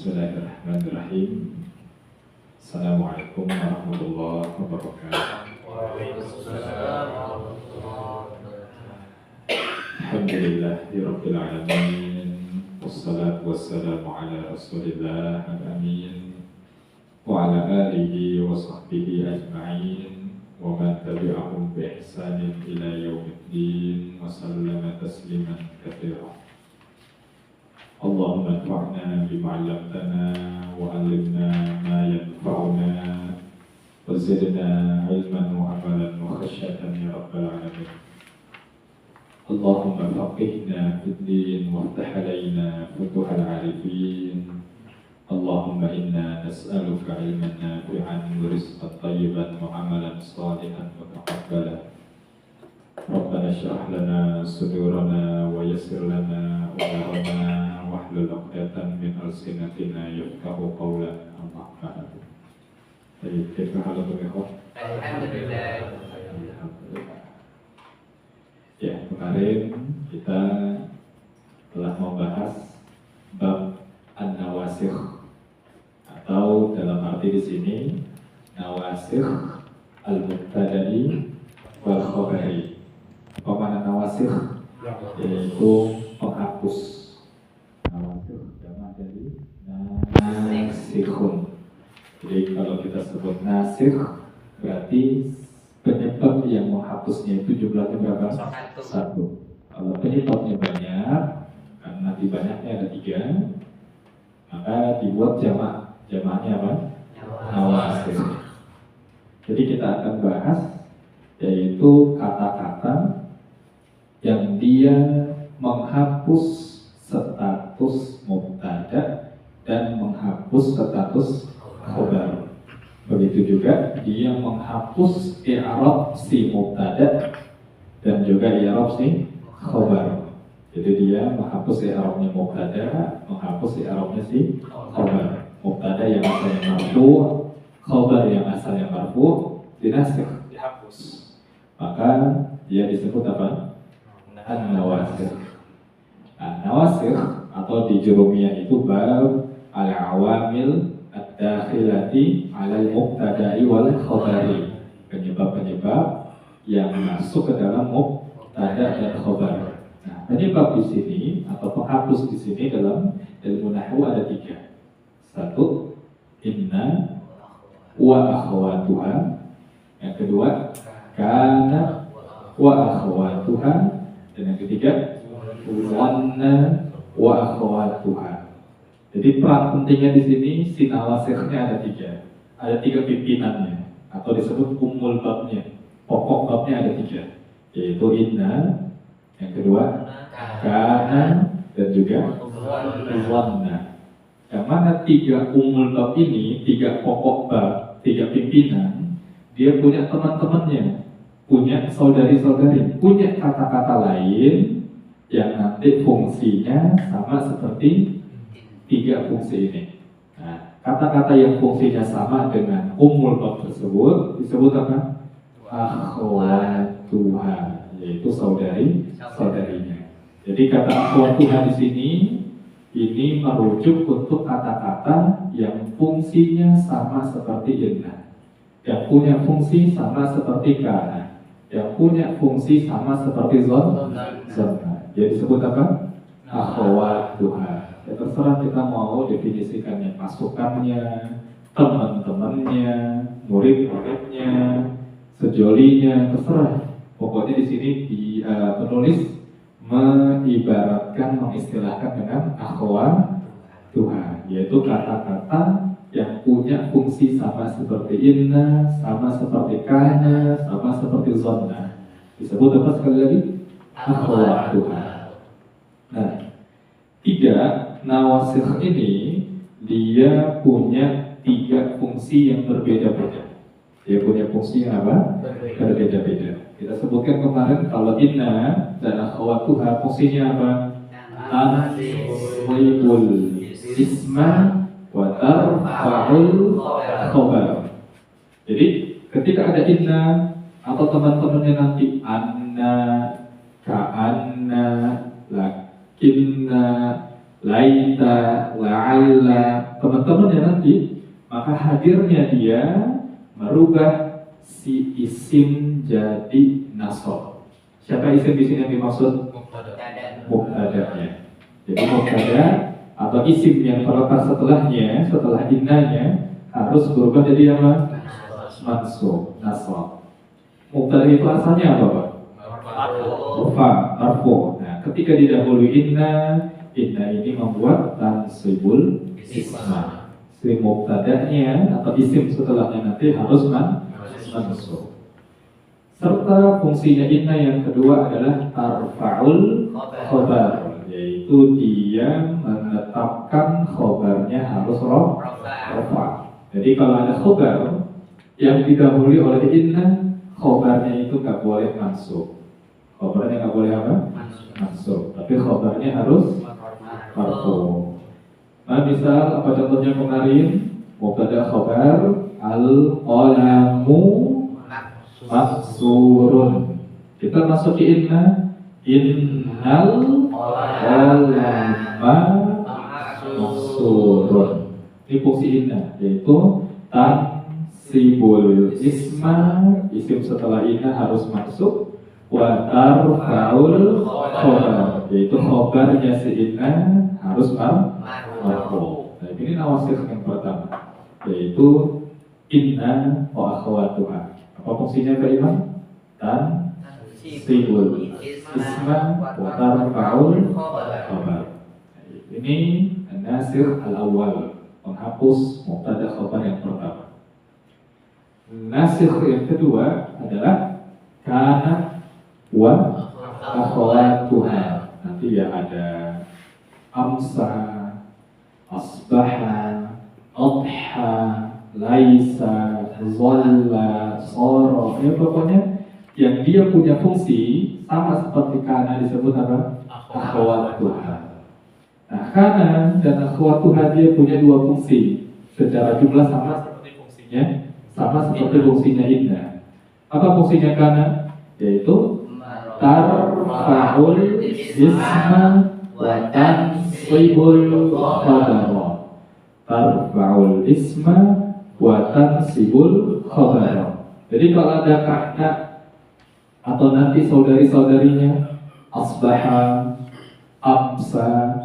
Bismillahirrahmanirrahim. Assalamualaikum warahmatullahi wabarakatuh. Alhamdulillahirabbil alamin. Wassalatu wassalamu ala Rasulillah al-amin wa ala alihi wa sahbihi ajma'in wa man tabi'ahum bi ihsanin ila yaumiddin wa sallama tasliman katsiran. Allahumma anfa'na bima 'allamtana wa 'allimna ma yanfa'una wa zidna 'ilman wa 'amalan wa khasyatan ya rabbal alamin. Allahumma faqihna fid din waftah 'alaina futuhal 'arifin. Allahumma inna nas'aluka 'ilman nafi'an wa rizqan thayyiban wa 'amalan shalihan wa taqabbalan. Rabbana shrah lana sudurana wa yassir lana umurana wahlul 'uqdatam min alsinatina yafqahu qawlana. Allahumma amin. Baik, kaifa halukum ikhwan? Alhamdulillah. Alhamdulillah. Ya, kemarin kita telah membahas bab an-nawasikh, atau dalam arti di sini nawasikh al-mubtada'i wal khabari. Apa makna nawasikh? Yaitu penghapus. Nawasikh jamak dari nasikhun. Jadi kalau kita sebut nasikh berarti penyebab yang menghapusnya itu jumlahnya berapa? Satu. Kalau penyebabnya banyak, karena nanti banyaknya ada 3, maka dibuat jamak. Jamaknya apa? Nawasikh. Jadi kita akan bahas yaitu kata-kata yang dia menghapus status mubtada dan menghapus status khabar. Begitu juga dia menghapus i'rab si mubtada dan juga i'rab si khabar. Jadi dia menghapus i'rabnya mubtada, menghapus i'rabnya si khabar. Mubtada yang asalnya marfu', khabar yang asalnya marfu' dinasikh, dihapus. Maka dia disebut apa? An-nawasikh. An-nawasikh atau di jurumiyah itu bab al-awamil ad-dakhilati 'ala al-mubtada'i wal khabari. Penyebab-penyebab yang masuk ke dalam mubtada dan khabar. Nah, penyebab di sini atau penghapus di sini dalam ilmu nahwu ada 3. 1, inna wa akhawatuha. Yang kedua, kana wa akhawatuha. Dan yang ketiga, wanna wa akhawatuha. Jadi peran pentingnya di sini si nawasikhnya ada 3. Ada 3 pimpinannya atau disebut umul babnya. Pokok babnya ada 3, yaitu inna, yang kedua kana, dan juga wanna. Yang mana 3 umul bab ini, 3 pokok bab, 3 pimpinan, dia punya teman-temannya, punya saudari-saudari, punya kata-kata lain yang nanti fungsinya sama seperti 3 fungsi ini. Nah, kata-kata yang fungsinya sama dengan umul bab tersebut disebut apa? Akhwatuha, yaitu saudari-saudarinya. Jadi kata akhwatuha di sini ini merujuk untuk kata-kata yang fungsinya sama seperti inna, yang punya fungsi sama seperti kana, yang punya fungsi sama seperti zonna. Jadi disebut apa? Akhwatuha. Ya terserah kita mau definisikannya, pasukannya, teman-temannya, murid-muridnya, sejolinya, terserah. Pokoknya di sini penulis mengibaratkan, mengistilahkan dengan akhwatuha, yaitu kata-kata yang punya fungsi sama seperti inna, sama seperti kana, sama seperti zonna. Disebut apa sekali lagi? Akhwatuha. Nah, 3 nawasikh ini dia punya 3 fungsi yang berbeda-beda. Dia punya fungsi yang apa? Berbeda-beda. Kita sebutkan kemarin kalau inna dan akhwatuha fungsinya apa? Tasriful isma wa tarfa'ul khabar. Jadi ketika ada inna atau teman-temannya nanti anna, ka'anna, lakinna, laita, la'alla, teman-teman ya nanti, maka hadirnya dia merubah si isim jadi nasab. Siapa isim di sini yang dimaksud? Mubtada'nya. Jadi mubtada atau isim yang terletak setelahnya, setelah innanya harus berubah jadi apa? Mansub, nasab. Mubtada itu asalnya apa, Pak? Marfu. Nah, ketika didahului inna ini membuat tansibul isma. Si mubtada'nya atau isim setelahnya nanti harus mansub. Serta fungsinya inna yang kedua adalah tarfa'ul khobar, yaitu dia menetapkan khobarnya harus rafa. Jadi kalau ada khobar yang didahului oleh inna, khobarnya itu nggak boleh mansub. Khobarnya nggak boleh apa? Mansub. Tapi khobarnya harus marfu. Nah, misal apa contohnya kemarin? Mubtada khobar al-qalamu maksurun. Kita masuki inna, innal qalama maksurun. Ini fungsi inna, yaitu tansibul isma, isim setelah inna harus mansub, wa tarfa'ul khobar, yaitu khobarnya si inna harus marfu. Nah, ini nawasih yang pertama, yaitu inna wa akhwatuha. Apa fungsinya Pak Imam? Tansibul isma wa tarfa'ul khobar. Ini nasir al-awwal, penghapus mubtada khobar yang pertama. Nasir yang kedua adalah kana wa akhwatuha. Nanti ya ada amsa, asbaha, adha, laisa, zalla, soro, ya pokoknya yang dia punya fungsi sama seperti kana disebut apa? Akhwatuha. Nah, kana dan akhwatuha dia punya dua fungsi. Secara jumlah sama seperti fungsinya inna. Apa fungsinya kana? Yaitu tarfa'ul isma wa tansibul khabar. Tarfa'ul isma wa tansibul khabar. Jadi kalau ada kana atau nanti saudari-saudarinya asbaha, amsa,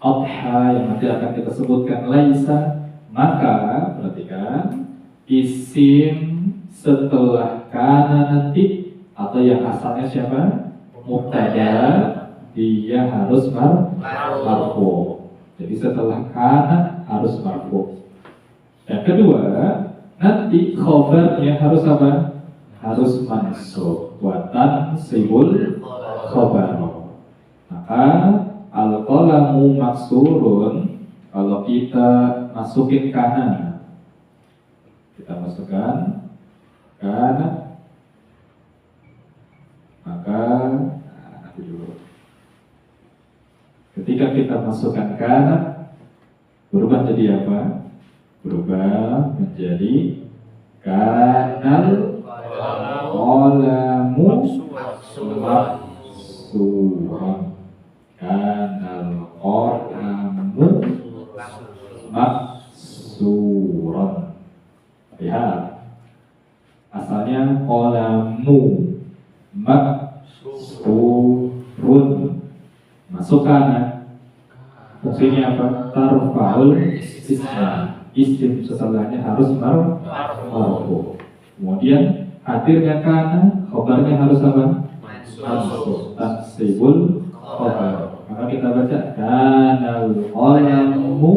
adha yang nanti akan kita sebutkan laisa, maka perhatikan isim setelah kana nanti atau yang asalnya siapa? Mubtada, dia harus marfu. Jadi setelah kana harus marfu. Yang kedua, nanti khobarnya harus apa? Harus mansub. Wa tansibul khobar. Maka al-qalamu maksurun, kalau kita masukin kana, kita masukkan kana, maka nanti dulu. Ketika kita masukkan kana, berubah jadi apa? Berubah menjadi kanal qalamu maksuran. Kanal qalamu maksuran. Lihat, asalnya qalamu maksurun. Masukkan, fungsinya apa? Tarfa'ul isma. Isim setelahnya harus marfu. Kemudian hadirnya kana, khobarnya harus apa? Mansub. Tansibul khobar. Maka kita baca kanal qalamu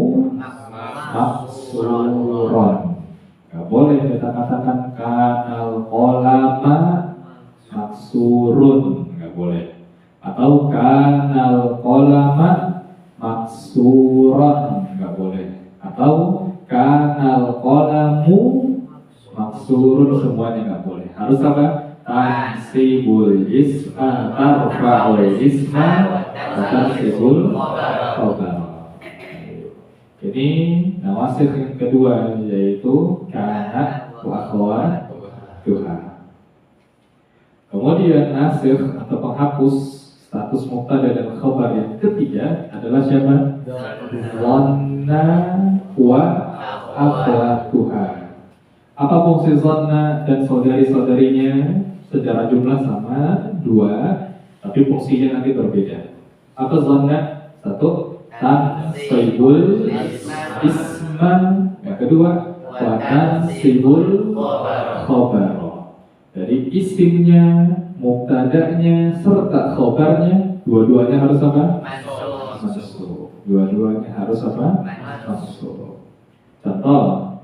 maksuran. Gak boleh kita katakan kanal qalama maksurun, gak boleh. Atau kanal qalama maksuran, gak boleh. Atau kanal qalamu maksurun, semuanya nggak boleh. Harus apa? Tansibul isma, tarfa'ul isma, tansibul khobar. Ini nawasih yang kedua, yaitu kana wa akhwatuha. Kemudian nasih atau penghapus status mubtada dan khobar yang ketiga adalah siapa? Dhanna wa akhwatuha. Apa fungsi zonna dan saudari-saudarinya? Secara jumlah sama 2, tapi fungsinya nanti berbeda. Apa zonna? 1, tansibul isma. Yang kedua, wa tansibul khobar. Jadi isimnya, mubtada'nya serta khobarnya dua-duanya harus apa? Mansub. Dua-duanya harus apa? Mansub. Contoh,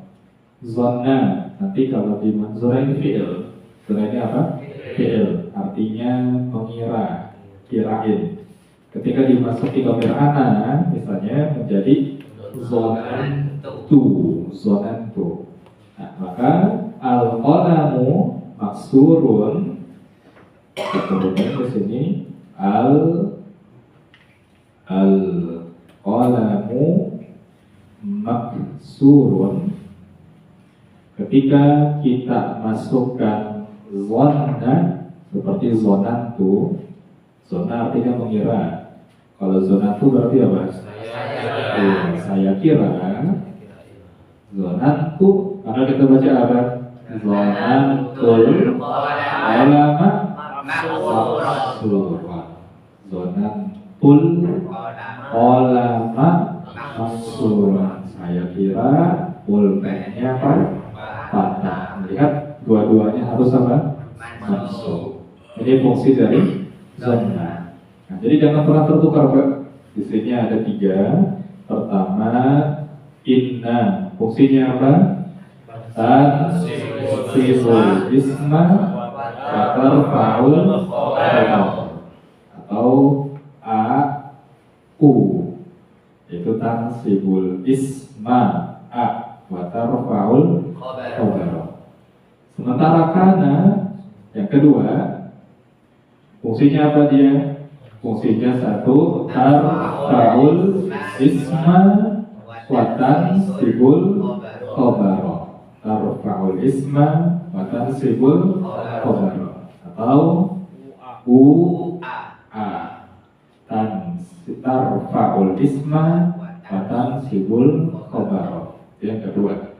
zonna nanti kalau di manzurain fi'il. Zonna ini apa? Fi'il, artinya mengira, kirain. Ketika dimasuki dhamir ana, misalnya menjadi zonantu. Nah, maka al-qalamu maksurun, kemudian di sini al-qalamu maksurun. Ketika kita masukkan zonna seperti zonantu, zona artinya mengira. Kalau zonantu berarti apa? Saya kira. Zonantu, karena kita baca apa? Zonantul ulama maksuran. Zonantul ulama maksuran. Saya kira ulmanya apa? Patah. Lihat, dua-duanya harus apa? Mansub. Ini fungsi dari zonna. Nah, jadi jangan pernah tertukar, Pak. Di sini ada 3. Pertama, inna. Fungsinya apa? Tansibul isma wa tarfa'ul khobar. Atau aku. Itu tansibul isma wa tarfa'ul khobar. Sementara kana yang kedua, fungsinya apa dia? Fungsinya 1, tarfa'ul isma wa tansibul khobar. Tarfa'ul isma wa tansibul khobar. Atau tarfa'ul isma wa tansibul khobar. Yang kedua.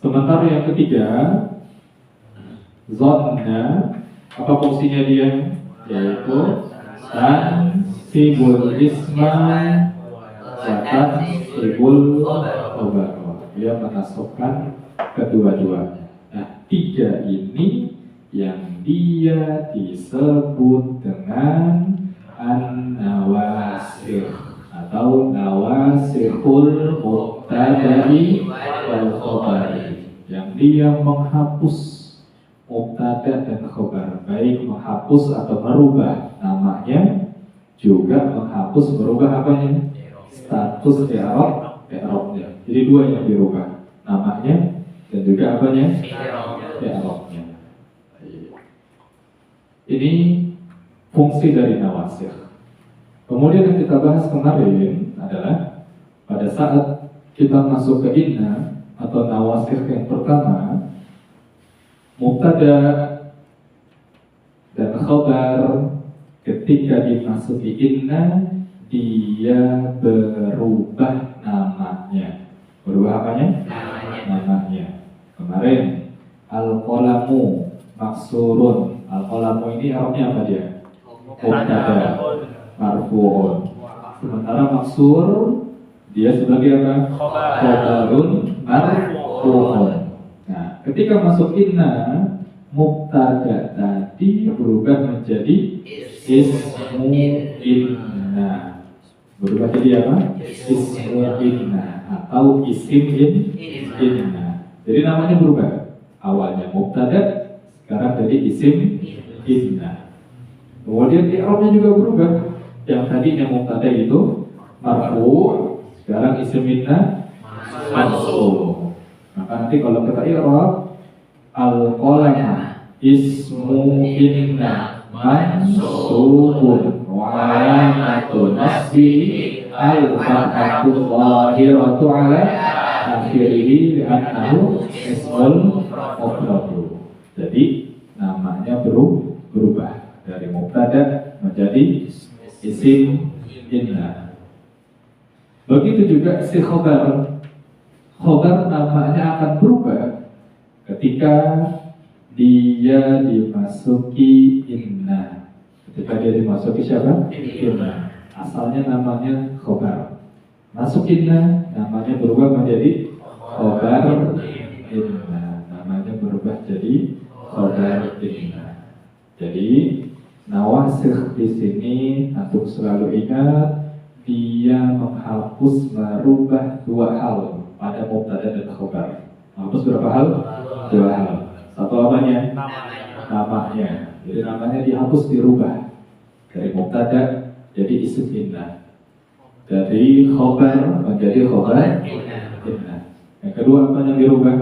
Sementara yang ketiga, zonna, apa fungsinya dia? Yaitu tansibul isma wa tansibul khobar. Dia menasabkan kedua-duanya. Nah, 3 ini yang dia disebut dengan an-nawasikh atau nawasikhul mubtada'i wal khobari, yang dia menghapus mubtada dan khobar, baik menghapus atau merubah namanya, juga menghapus merubah apanya? Status i'rabnya. Jadi 2 yang dirubah, namanya dan juga apanya? I'rabnya. Ini fungsi dari nawasikh. Kemudian yang kita bahas kemarin adalah pada saat kita masuk ke inna atau nawasikh yang pertama, mubtada dan khabar ketika dimasuki inna dia berubah namanya. Berubah apanya? Namanya. Kemarin al-qalamu maksurun. Al-qalamu ini artinya apa dia? Mubtada marfu'un. Sementara maksur dia sebagai apa? Khobarun marfu'un. Nah, ketika masuk inna, mubtada tadi berubah menjadi ismu inna. Berubah jadi apa? Ismu inna atau isim inna. Jadi namanya berubah. Awalnya mubtada, sekarang jadi isim inna. Kemudian i'rabnya juga berubah. Yang tadinya mubtada itu marfu', sekarang isim inna mansub. Maka nanti kalau kita i'rab, al-qalam ismu inna mansubun wa alamatu nasbihi al-fathatu dhahiratu ala akhirih li'annahu ismul mufrad. Jadi namanya berubah dari mubtada menjadi isim inna. Begitu juga si khobar. khobar namanya akan berubah ketika dia dimasuki inna. Ketika dia dimasuki siapa? Inna. Asalnya namanya khobar. Masuk inna, namanya berubah menjadi khobar inna. Namanya berubah jadi khobar inna. Jadi nawasikh di sini untuk selalu ingat, dia menghapus, merubah dua hal pada mubtada dan khobar. Menghapus berapa hal? Dua hal. Satu apanya? Namanya. Jadi namanya dihapus, dirubah dari mubtada jadi isim inna, dari khobar menjadi khobar inna. Yang kedua apa yang dirubah?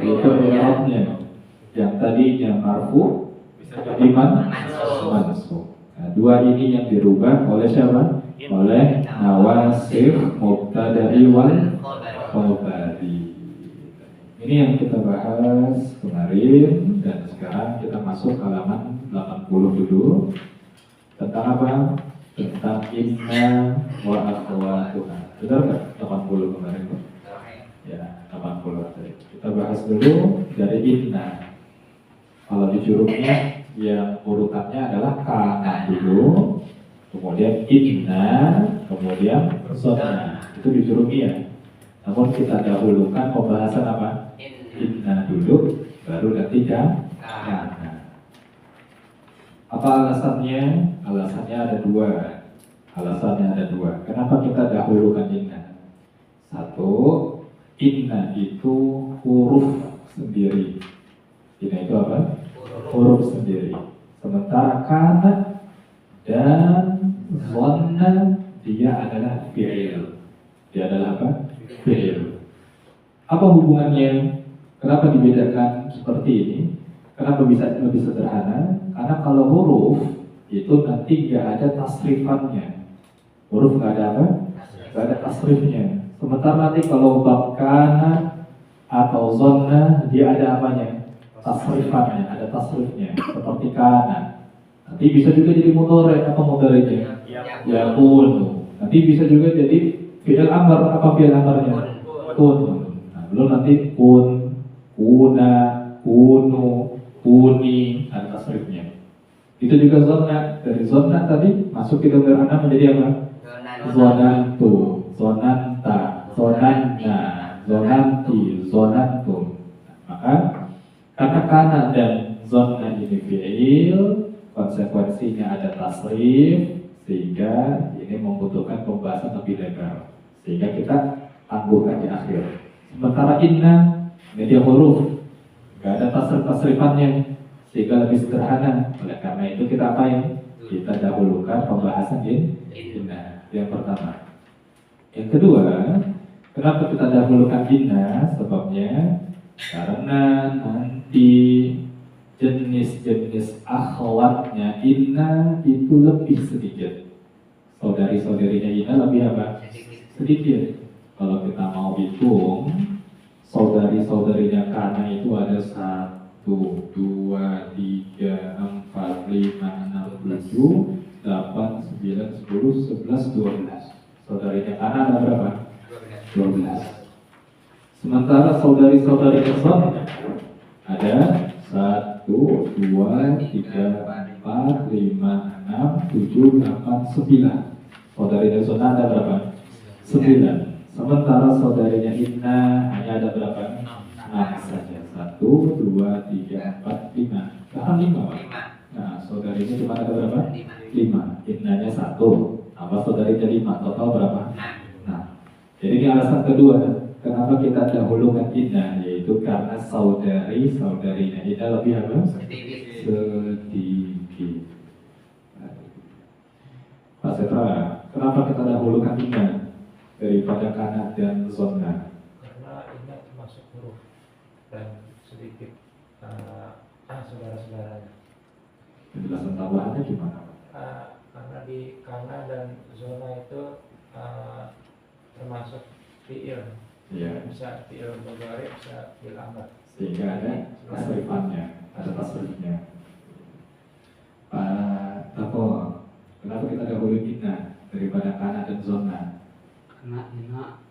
Itu i'rabnya. Yang tadinya marfu bisa jadi mansub. Nah, dua ini yang dirubah oleh siapa? Oleh nawasikh mubtada'i wal khabari. Ini yang kita bahas kemarin, dan sekarang kita masuk halaman 80 dulu. Tentang apa? Tentang inna wa akhwatuha. Benar nggak 80 kemarin? Ya, 80 tadi. Kita bahas dulu dari inna. Kalau di jurumnya yang urutannya adalah kana dulu, kemudian inna, kemudian zonna. Itu di jurumnya. Namun kita dahulukan pembahasan apa? Inna dulu, baru nanti kana. Apa alasannya? Alasannya ada dua. Kenapa kita dahulukan inna? Satu, inna itu huruf sendiri. Inna itu apa? Huruf sendiri. Sementara kana dan zonna dia adalah fi'il. Dia adalah apa? Fi'il. Apa hubungannya? Kenapa dibedakan seperti ini? Kenapa bisa lebih sederhana? Karena kalau huruf itu nanti nggak ada tasrifannya. Huruf nggak ada apa? Nggak ada tasrifnya. Sementara nanti kalau bab kana atau zonna dia ada apanya? Tasrifannya, ada tasrifnya. Seperti kana. Nanti bisa juga jadi mudhari. Apa mudharinya? Yakun. Nanti bisa juga jadi fi'il amr. Apa fi'il amrnya? Kun. Nah, belum nanti kun, kuna, kunu, kuni, ada tasrifnya. Itu juga zona. Dari zona tadi masuk ke dalam ana menjadi apa? Zonantu, zonanta, zonanna, zonanti, zonantum. Maka karena kana dan zona ini fi'il, konsekuensinya ada tasrif, sehingga ini membutuhkan pembahasan lebih lebar. Sehingga kita tangguhkan di akhir. Sementara inna, ini dia huruf, nggak ada tasrif-tasrifannya, sehingga lebih sederhana. Oleh karena itu kita apain? Kita dahulukan pembahasan inna. Yang pertama. Yang kedua, kenapa kita dahulukan inna? Sebabnya karena nanti jenis-jenis akhwatnya inna itu lebih sedikit. Saudari-saudarinya inna lebih apa? Sedikit. Kalau kita mau hitung, saudari-saudarinya kana itu ada 1, 2, 3, 4, 5, 6, 7, 8, 9, 10, 11, 12. Saudarinya kana ada berapa? 12. Sementara saudari-saudarinya zonna ada 1, 2, 3, 4, 5, 6, 7, 8, 9. Saudarinya zonna ada berapa? 9. Sementara saudarinya inna hanya ada berapa? 6 saja. 1, 2, 3, 4, 5. Bahkan 5, Pak. Nah, saudarinya cuma ada berapa? 5. Innanya 1. Apa saudarinya 5? Total berapa? Nah, jadi ini alasan kedua. Kenapa kita dahulukan inna? Yaitu karena saudarinya inna lebih apa? Sedikit. Pak Setra, kenapa kita dahulukan inna daripada kana dan zonna? Karena ini termasuk huruf dan sedikit saudara-saudaranya. Penjelasan tambahannya gimana? Karena di kana dan zona itu termasuk fi'il. Ya. Bisa fi'il mudhari, bisa fi'il amr. Sehingga ada tasrifannya, ada tasrifnya. Pak Tapo, kenapa kita dahulu inna daripada kana dan zonna? Karena inna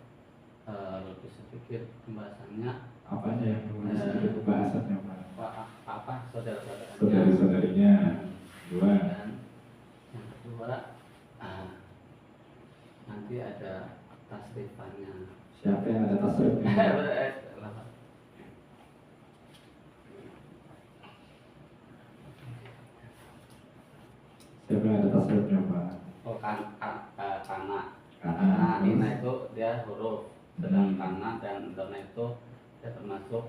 lebih sedikit pembahasannya Apanya yang lebih sedikit pembahasannya Pak? apa saudara-saudaranya. Saudari-saudarinya. Dua. Dan yang kedua nanti ada tasrifannya. Siapa yang ada tasrifnya? Siapa yang ada tasrifnya Pak? Oh karena Karena Ina itu dia huruf, sedang karena dan dona itu dia termasuk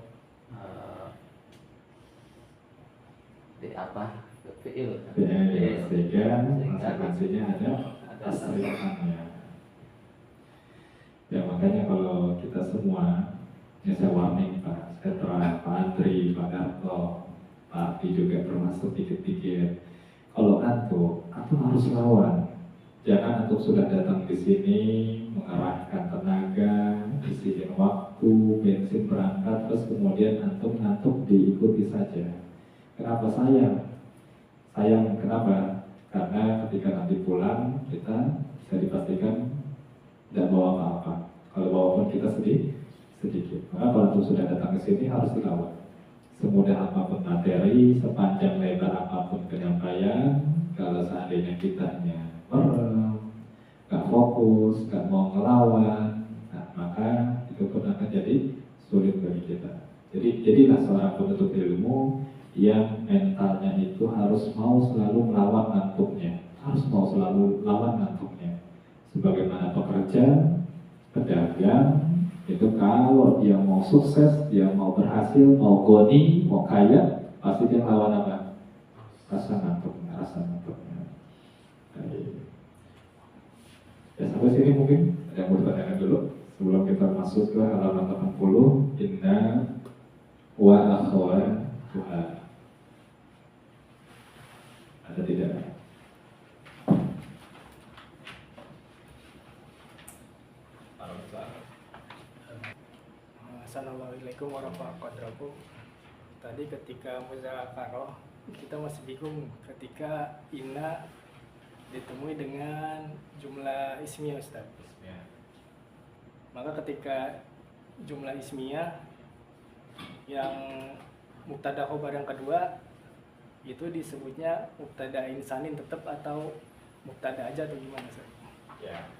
di apa? Fi'il. Sehingga konsekuensinya ada tasrifannya. Ya makanya kalau kita semua, ya saya warning Pak Setra, Pak Andri, Pak Darto, Pak Ati juga termasuk dikit-dikit. Kalau antum harus lawan. Jangan antum sudah datang di sini mengerahkan tenaga, isiin waktu, bensin berangkat, terus kemudian antum ngantuk diikuti saja. Kenapa sayang? Sayang kenapa? Karena ketika nanti pulang kita bisa dipastikan tidak bawa apa-apa. Kalau bawa pun kita sedikit. Maka kalau antum sudah datang ke sini harus dilawan. Semudah apapun materi, sepanjang lebar apapun penyampaian, kalau seandainya kitanya merem, gak fokus, gak mau ngelawan, nah, maka itu pun akan jadi sulit bagi kita. Jadilah seorang penuntut ilmu yang mentalnya itu harus mau selalu melawan ngantuknya, harus mau selalu lawan ngantuknya. Sebagaimana pekerja, pedagang, itu kalau dia mau sukses, dia mau berhasil, mau goni, mau kaya, pasti dia lawan apa? Rasa ngantuknya. Ya sampai sini mungkin ada yang mau ditanyakan dulu sebelum kita masuk ke halaman 80. Inna wa akhwatuha. Ada tidak? Assalamualaikum warahmatullahi wabarakatuh. Tadi ketika muzakarah kita masih bingung ketika inna ditemui dengan jumlah ismiyah Ustaz. Maka ketika jumlah ismiyah yang mubtada khobar yang kedua itu disebutnya mubtada insanin tetap atau mubtada aja atau gimana Ustaz? Ya,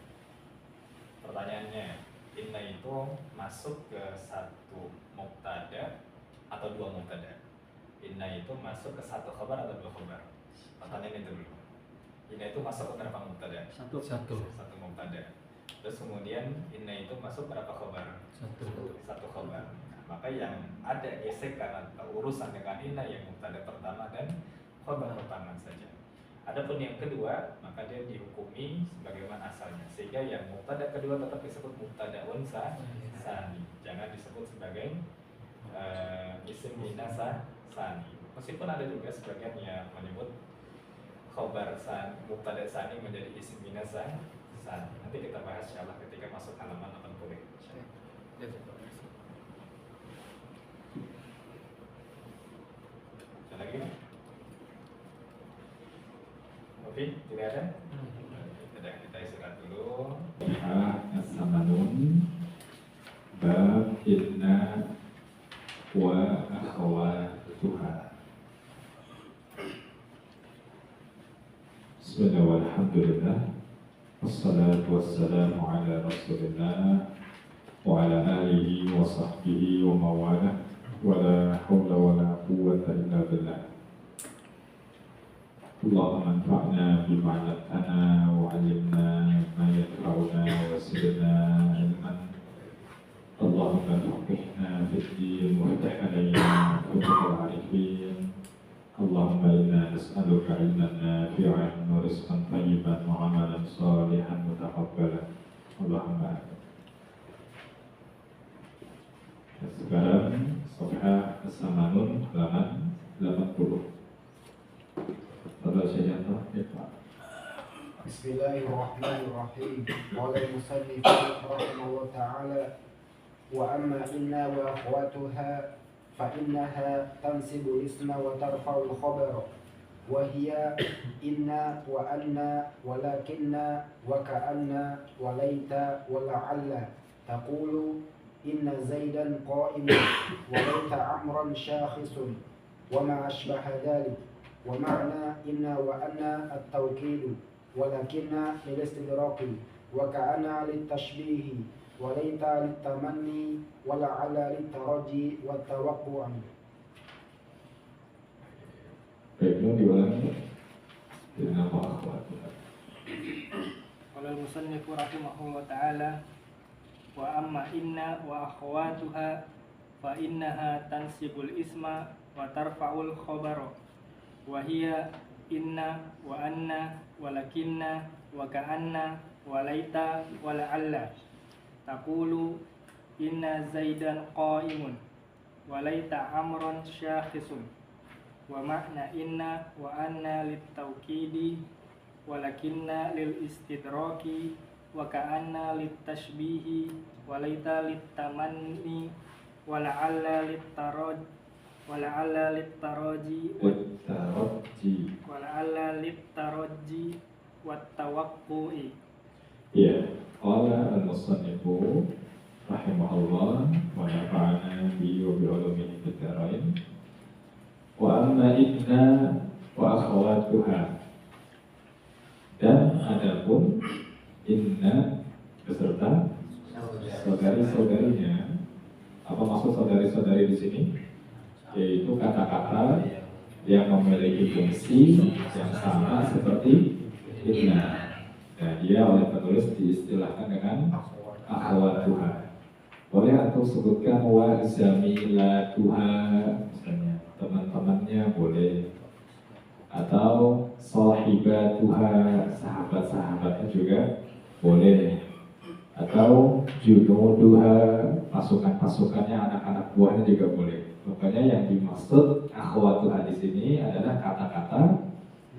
pertanyaannya, inna itu masuk ke satu mubtada atau dua mubtada? Inna itu masuk ke satu khabar atau dua khabar? Pertanyaan itu dulu. Inna itu masuk ke berapa mubtada? Satu. Satu mubtada. Terus kemudian inna itu masuk berapa khabar? Satu khabar. Nah, maka yang ada gesekan atau urusan dengan inna yang mubtada pertama dan khabar pertama saja. Adapun yang kedua, maka dia dihukumi sebagaimana asalnya. Sehingga yang mubtada kedua tetap disebut mubtada sani. Jangan disebut sebagai isim inasa sani. Meskipun ada juga sebagian yang menyebut khobar mubtada sani menjadi isim inasa sani. Nanti kita bahas insyaallah ketika masuk halaman 80. Ada lagi? Oke, tidak ada? Tidak, kita istirahat dulu. As-samanun bab inna wa akhwatuha. Bismillah walhamdulillah, wassalatu wassalamu ala rasulillah wa ala alihi wa sahbihi wa mawalah, wa la hawla wa la quwwata illa billah. Allahumma anfa'na bima 'allamtana wa 'allimna ma yanfa'una wa zidna ilman. Allahumma faqihna fid din wa ftah 'alaina futuhal 'arifin. Allahumma inna nas'aluka 'ilman nafi'an wa rizqan thayyiban wa 'amalan salihan mutaqabbalan. Allahumma amin. Sekarang Safhah As-Samanun halaman 80. بسم الله الرحمن الرحيم. قال المصنف رحمه الله تعالى: وأما إنا وأخواتها فإنها تنصب الاسم وترفع الخبر، وهي إنا وأنا ولكننا وكأن وليت ولعل تقول إن زيدا قائم وليت عمرا شاخص وما أشبه ذلك. ومعنى إن وأن التوكيد ولكن للاستدراك وكأن للتشبيه وليت للتمني ولعل للترجي والتوقع. Baik, mau diulangi dengan nama akhwatuha. Qala al-musannif rahimahullah ta'ala wa amma inna wa akhwatuha fa innaha tansibul isma wa tarfa'ul khabara wa hiya inna wa anna wa lakinna wa ka'anna wa laita wa la'alla taqulu inna zaidan qa'imun wa laita amran syakhisun. Wa makna inna wa anna lit-tawkidi walakinna lil istidraki wa ka'anna lit-tashbihi wa laita lit-tamanni wa la'alla lit-taraji wat-tawaqqu'i. Ya, qala al-musannifu rahimahullah wa nafa'ana bi wa bi ulumihi fid dharain. Wa amma inna wa akhawatuha, dan adapun inna beserta saudari-saudarinya. Apa maksud saudari-saudari di sini? Yaitu kata-kata yang memiliki fungsi yang sama seperti inna. Dan dia oleh penulis diistilahkan dengan akhawatuha. Boleh atau sebutkan wa zamilatuha, misalnya teman-temannya boleh, atau sahibatuha, sahabat-sahabatnya juga boleh, atau junuduha, pasukan-pasukannya, anak-anak buahnya juga boleh. Pokoknya yang dimaksud akhwatuha di sini adalah kata-kata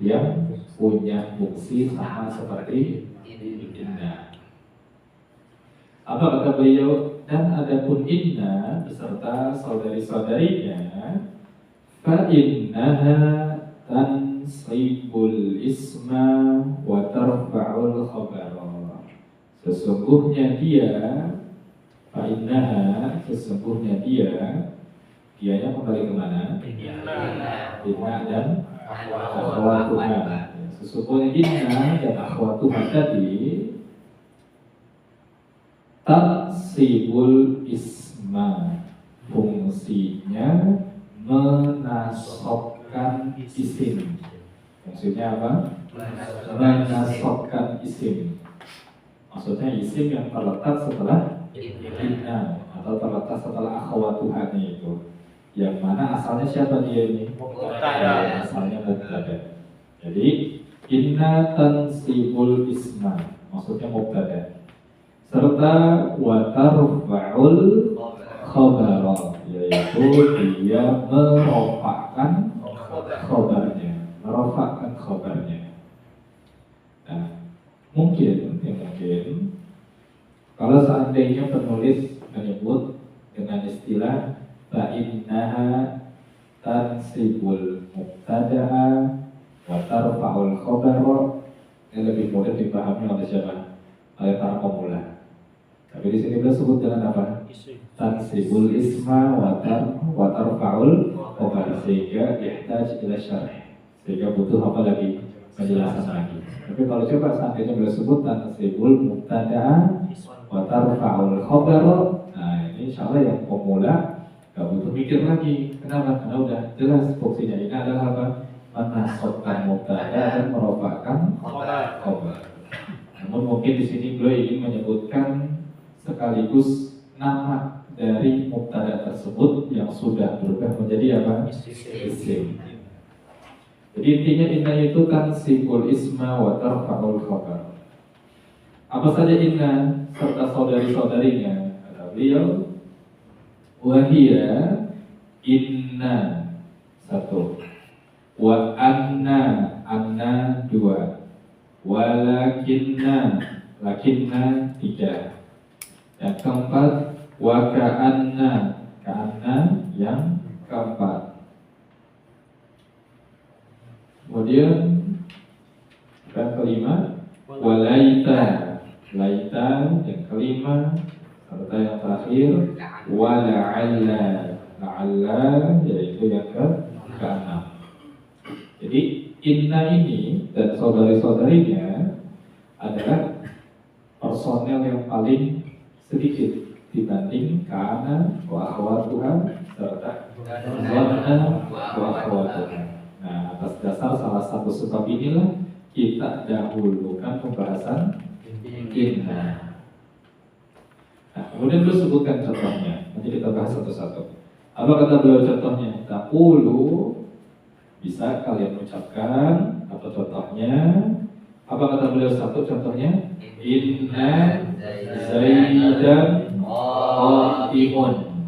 yang punya fungsi sama seperti inna. Apa kata beliau? Dan adapun inna beserta saudari-saudarinya, fa innaha tansibul isma wa tarfa'ul khabara. Sesungguhnya dia, fa innaha, sesungguhnya dianya kembali kemana? Inna dan akhwatuha. Sesungguhnya inna dan akhwatuha tadi tansibul isma, fungsinya menasobkan isim. Fungsinya apa? Menasobkan isim. Maksudnya isim yang terletak setelah inna atau terletak setelah akhwatuhanya itu. Yang mana asalnya siapa dia ini? Mubtada. Asalnya mubtada. Jadi inna tansibul isma, maksudnya mubtada. Serta wa tarfa'ul khabara, yaitu dia merofakkan khabarnya, Nah, mungkin kalau seandainya penulis menyebut dengan istilah fa innaha tansibul mubtada'a wa tarfa'ul khabara, ini lebih mudah dipahami oleh siapa? Oleh para pemula. Tapi di sini beliau sebut dengan apa? Tansibul isma wa tarfa'ul khabar, sehingga yahtaj ila syarh, sehingga butuh apa lagi? Penjelasan lagi. Tapi kalau coba seandainya beliau sebut tansibul mubtada'a wa tarfa'ul khabar, nah ini insyaallah yang pemula gak butuh mikir lagi. Kenapa? Karena udah jelas fungsinya. Ini adalah apa? Menasabkan mubtada dan merofakkan khabar. Namun mungkin di sini beliau ingin menyebutkan sekaligus nama dari mubtada tersebut yang sudah berubah menjadi apa? Isim. Jadi intinya inna itu tansibul isma wa tarfa'ul khabar. Apa saja inna serta saudari-saudarinya? Kata beliau, wahia inna satu, wa anna dua, walakinna tiga. Yang keempat, wa ka'anna yang keempat. Kemudian yang kelima, wa laita yang kelima, serta yang terakhir wala'alla, la'alla yaitu yang ke-6. Jadi inna ini dan saudari-saudarinya adalah personel yang paling sedikit dibanding kana wa akhwatuha serta dhanna wa akhwatuha. Nah, atas dasar salah satu sebab inilah kita dahulukan pembahasan inna. Nah, kemudian beliau sebutkan contohnya. Nanti kita bahas satu-satu. Apa kata beliau contohnya? Taqulu, bisa kalian ucapkan. Apa contohnya? Apa kata beliau satu contohnya? Inna Zaidan qa'imun.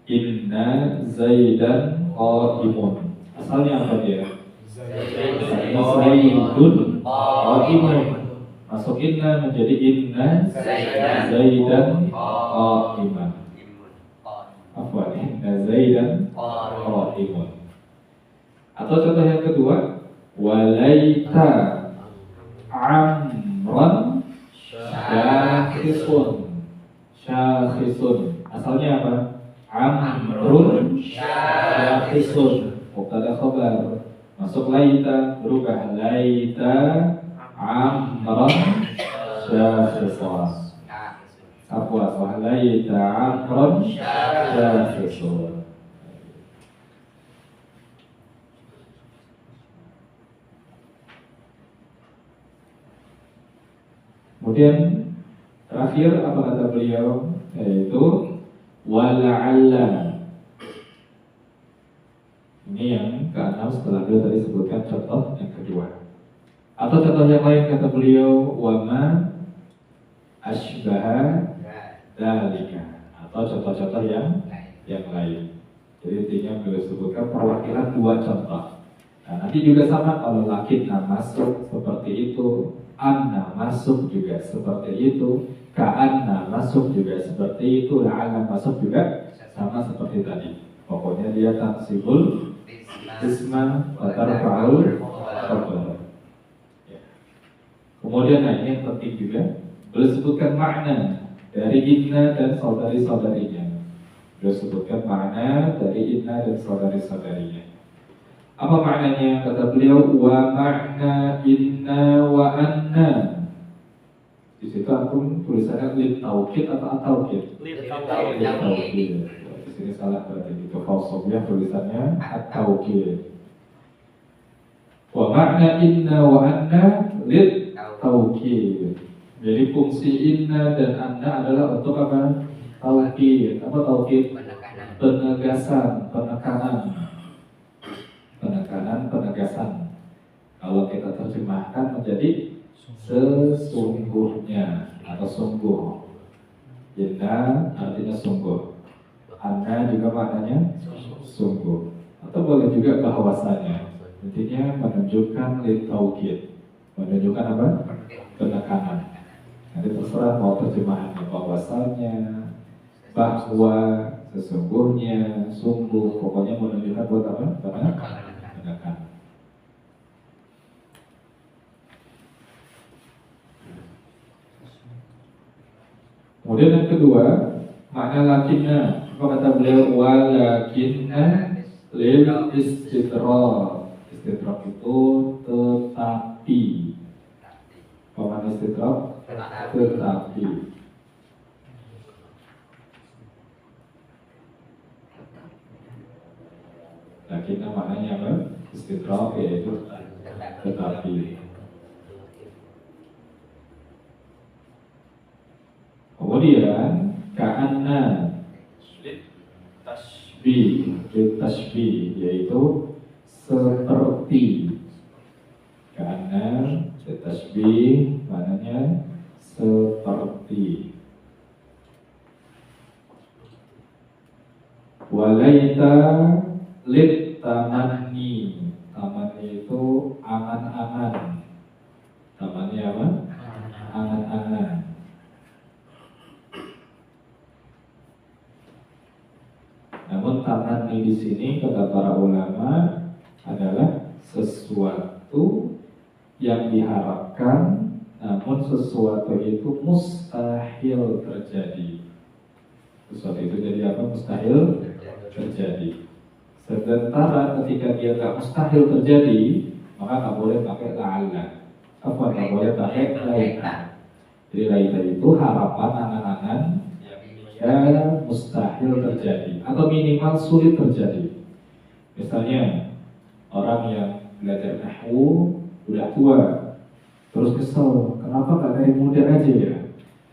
Inna Zaidan qa'imun. Asalnya apa dia? Zaidun qa'imun. Masuk inna menjadi inna Zaidan qa'iman. Apa nih? Inna Zaidan qa'imun. Atau contoh yang kedua, walaita amran syakhisun. Syakhisun. Asalnya apa? Amrun syakhisun. Mubtada khabar. Masuk laita, berubah laita amran syakhisun. Afwan, wa laita amran syakhisun. Kemudian terakhir apa kata beliau, yaitu wala'alla. Ini yang ke-6 setelah beliau tadi sebutkan contoh yang kedua. Atau contoh yang lain kata beliau wama asbaha dalika. Atau contoh-contoh yang lain. Jadi intinya beliau sebutkan perwakilan dua contoh. Nah, nanti juga sama kalau lakinna masuk seperti itu, anna masuk juga seperti itu, ka'anna masuk juga seperti itu, la'alla masuk juga sama seperti tadi. Pokoknya dia tansibul isma wa tarfa'ul khabar. Ya. Kemudian nah, ini yang penting juga, beliau sebutkan makna dari inna dan saudari-saudarinya. Beliau sebutkan makna dari inna dan saudari-saudarinya. Apa maknanya? Kata beliau wa makna inna wa anna. Di situ antum tulisannya lit taukid atau at-taukid? Lit taukid. Di sini salah berarti itu falsafiyah tulisannya at-taukid. Wa makna inna wa anna lit taukid. Jadi fungsi inna dan anna adalah untuk apa? Taukid. Apa taukid? Penegasan, penekanan. Penegasan. Kalau kita terjemahkan menjadi sesungguhnya atau sungguh. Inna artinya sungguh. Anna juga maknanya sungguh. Atau boleh juga bahwasanya. Intinya menunjukkan litaukid. Menunjukkan apa? Penekanan. Nanti terserah mau terjemahannya bahwasanya, bahwa, sesungguhnya, sungguh. Pokoknya menunjukkan buat apa? Penekanan. Kemudian yang kedua, makna lakinna. Apa kata beliau? Walakinna lil istidrak. Istidrak itu tetapi. Apa makna istidrak? Tetapi. Lakinna maknanya apa? Istidrak yaitu tetapi. Kemudian ka'anna tashbih yaitu seperti. Ka'anna tashbih maknanya seperti. Walaita lit tamanni. Tamanni itu angan-angan. Tamanni apa? Angan-angan. Namun tamanni di sini kata para ulama adalah sesuatu yang diharapkan namun sesuatu itu mustahil terjadi. Sesuatu itu jadi apa? Mustahil terjadi. Sementara ketika dia tak mustahil terjadi, maka tak boleh pakai la'alla. Apa? Tak boleh pakai laita. Jadi laita itu harapan angan-angan yang mustahil terjadi atau minimal sulit terjadi. Misalnya orang yang belajar nahwu udah tua, terus kesel, kenapa gak dari muda aja ya?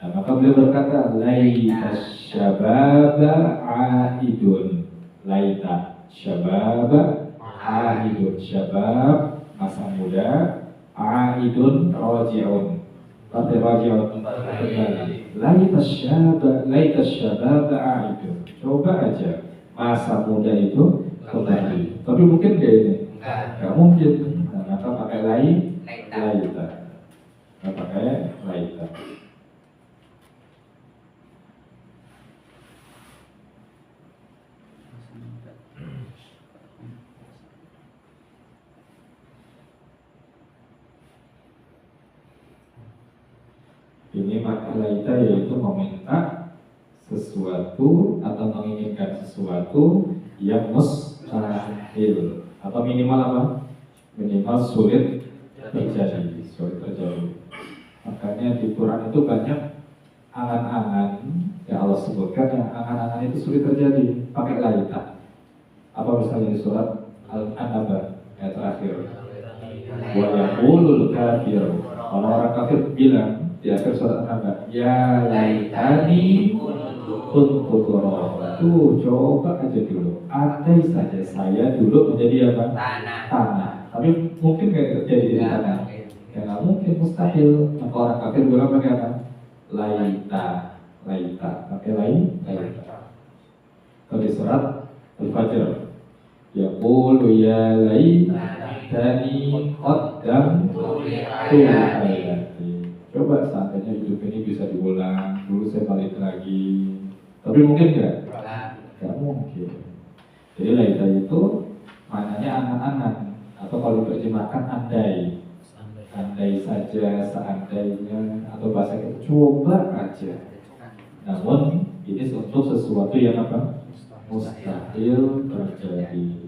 Nah, maka beliau berkata, laita syababa aidun. Laita syababa aidun. Syabab masa muda, aidun raji'un. Arti raji'un kembali. Laita syababa aidun. Coba aja masa muda itu kembali. Tapi mungkin kayak ini? Gak mungkin. Nah, maka pakai laita. Maka pakai laita. Ini makna laita yaitu meminta sesuatu atau menginginkan sesuatu yang mustahil atau minimal apa? Minimal sulit terjadi. Makanya di Quran itu banyak angan-angan yang Allah sebutkan yang angan-angan itu sulit terjadi pakai laita. Apa misalnya di surat Al-Anaba ayat terakhir, wa yaqulul kafir, orang-orang kafir bilang di akhir surat An-Naba, ya laitani kuntu turaba. Tuh, coba aja dulu. Andai saja saya dulu menjadi apa? Tanah. Tapi mungkin nggak terjadi di tanah. Ya nggak mungkin, mustahil. Maka orang kafir bilang pakai apa? Laita. Pakai laita. Kalau di surat Al-Fajr, yaqulu ya laitani qaddamtu li hayati. Coba seandainya hidup ini bisa diulang, dulu saya balik lagi. Tapi mungkin nggak? Nggak mungkin. Jadi laita itu maknanya angan-angan, atau kalau diterjemahkan andai. Andai saja, seandainya, atau bahasa kita coba aja. Namun ini untuk sesuatu yang apa? Mustahil terjadi.